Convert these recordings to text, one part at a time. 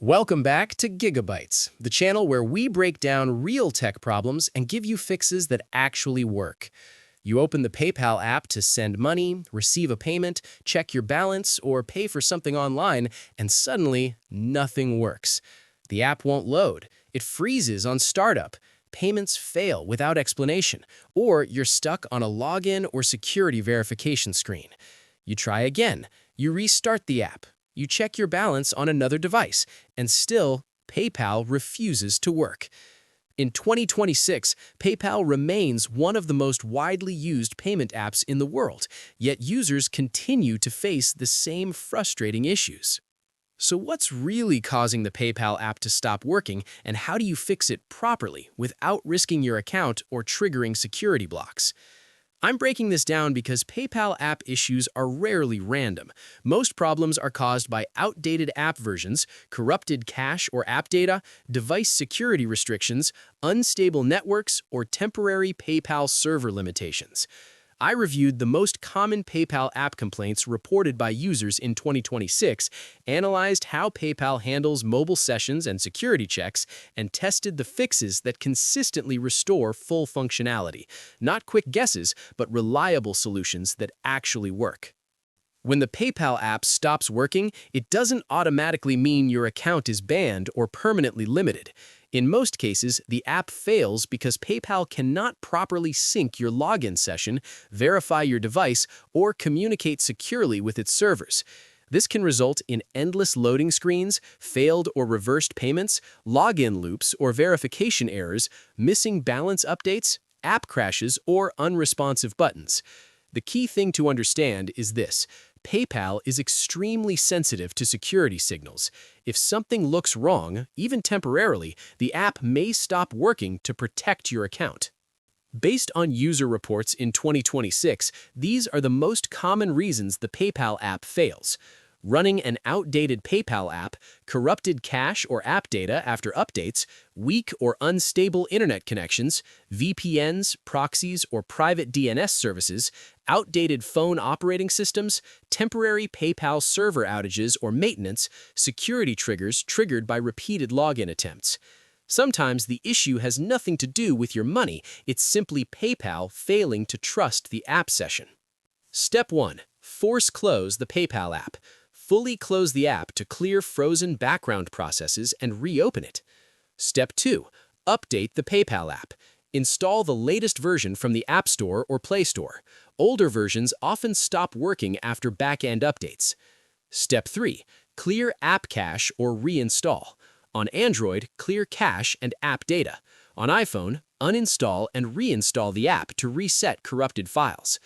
Welcome back to GigaBits, the channel where we break down real tech problems and give you fixes that actually work. You open the PayPal app to send money, receive a payment, check your balance, or pay for something online, and suddenly nothing works. The app won't load. It freezes on startup. Payments fail without explanation, or you're stuck on a login or security verification screen. You try again. You restart the app. You check your balance on another device, and still, PayPal refuses to work. In 2026, PayPal remains one of the most widely used payment apps in the world, yet users continue to face the same frustrating issues. So what's really causing the PayPal app to stop working, and how do you fix it properly without risking your account or triggering security blocks? I'm breaking this down because PayPal app issues are rarely random. Most problems are caused by outdated app versions, corrupted cache or app data, device security restrictions, unstable networks, or temporary PayPal server limitations. I reviewed the most common PayPal app complaints reported by users in 2026, analyzed how PayPal handles mobile sessions and security checks, and tested the fixes that consistently restore full functionality. Not quick guesses, but reliable solutions that actually work. When the PayPal app stops working, it doesn't automatically mean your account is banned or permanently limited. In most cases, the app fails because PayPal cannot properly sync your login session, verify your device, or communicate securely with its servers. This can result in endless loading screens, failed or reversed payments, login loops or verification errors, missing balance updates, app crashes, or unresponsive buttons. The key thing to understand is this: PayPal is extremely sensitive to security signals. If something looks wrong, even temporarily, the app may stop working to protect your account. Based on user reports in 2026, these are the most common reasons the PayPal app fails: running an outdated PayPal app, corrupted cache or app data after updates, weak or unstable internet connections, VPNs, proxies, or private DNS services, outdated phone operating systems, temporary PayPal server outages or maintenance, security triggers triggered by repeated login attempts. Sometimes the issue has nothing to do with your money, it's simply PayPal failing to trust the app session. Step 1. Force close the PayPal app. Fully close the app to clear frozen background processes and reopen it. Step 2. Update the PayPal app. Install the latest version from the App Store or Play Store. Older versions often stop working after back-end updates. Step 3. Clear app cache or reinstall. On Android, clear cache and app data. On iPhone, uninstall and reinstall the app to reset corrupted files.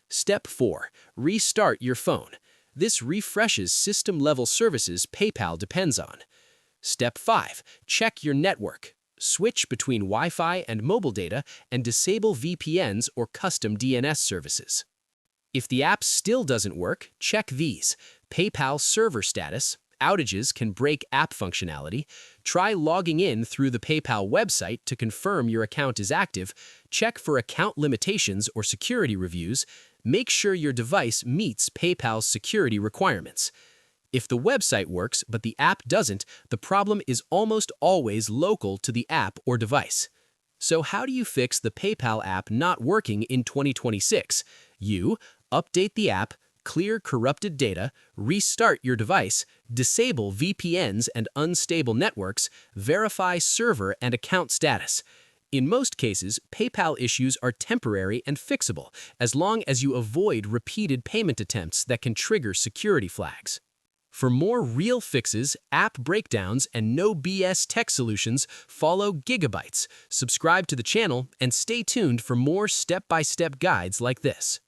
Step 4. Restart your phone. This refreshes system-level services PayPal depends on. Step 5. Check your network. Switch between Wi-Fi and mobile data and disable VPNs or custom DNS services. If the app still doesn't work, check these: PayPal server status. Outages can break app functionality. Try logging in through the PayPal website to confirm your account is active. Check for account limitations or security reviews. Make sure your device meets PayPal's security requirements. If the website works but the app doesn't, the problem is almost always local to the app or device. So how do you fix the PayPal app not working in 2026? You update the app, clear corrupted data, restart your device, disable VPNs and unstable networks, verify server and account status. In most cases, PayPal issues are temporary and fixable, as long as you avoid repeated payment attempts that can trigger security flags. For more real fixes, app breakdowns, and no BS tech solutions, follow GigaBits, subscribe to the channel, and stay tuned for more step-by-step guides like this.